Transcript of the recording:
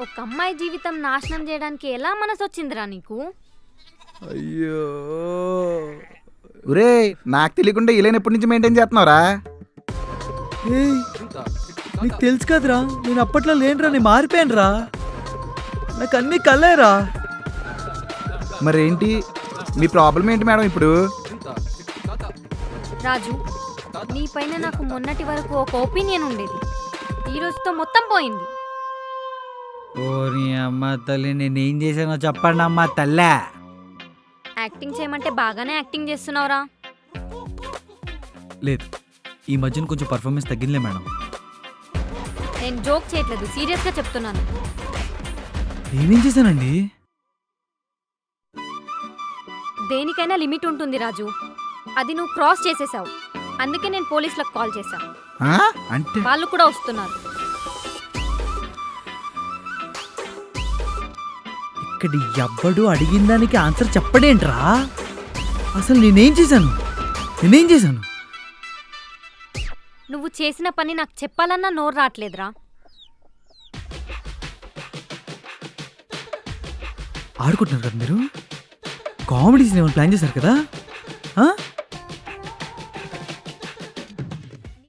ఒక అమ్మాయి జీవితం నాశనం చేయడానికి ఎలా మనసొచ్చిందిరా నీకు? అయ్యో ఒరే, నాకు తెలియకుండా ఇలా ఎప్పటి నుంచి మెయింటైన్ చేస్తున్నావురా? ఏయ్, నీకు తెలుసు కదరా, నేను అప్పట్లో లేనురా, నేను మారిపోయానురా. నాకు అన్నీ కల్లేరా. మరేంటి మీ ప్రాబ్లం ఏంటి మేడం ఇప్పుడు? రాజు, నీ పైన నాకు మొన్నటి వరకు ఒక ఒపీనియన్ ఉండేది, ఈ రోజుతో మొత్తం పోయింది. ఓరి అమ్మ తల్లి, నేనేం చేశానో చెప్పండి అమ్మ తల్లే. యాక్టింగ్ చేయమంటే బాగానే యాక్టింగ్ చేస్తున్నావురా. లేదు, ఈ మధ్యన కొంచెం పర్ఫార్మెన్స్ తగ్గిందిలే మేడం. నేను జోక్ చేయట్లేదు, సీరియస్గా చెప్తున్నాను. నేనేం చేశానండి? దేనికైనా లిమిట్ ఉంటుంది రాజు, అది నువ్వు క్రాస్ చేసేసావు. అందుకే నేను పోలీసులకు కాల్ చేశాను, అంటే వాళ్ళు కూడా వస్తున్నారు. ఇక్కడ ఎవ్వడు అడిగిన దానికి ఆన్సర్ చెప్పడేంట్రా? అసలు నేనేం చేశాను? నువ్వు చేసిన పని నాకు చెప్పాలన్నా నోరు రావట్లేదురా. ఆడుకుంటున్నారు కదా మీరు? కామెడీస్ ఏమైనా ప్లాన్ చేశారు కదా?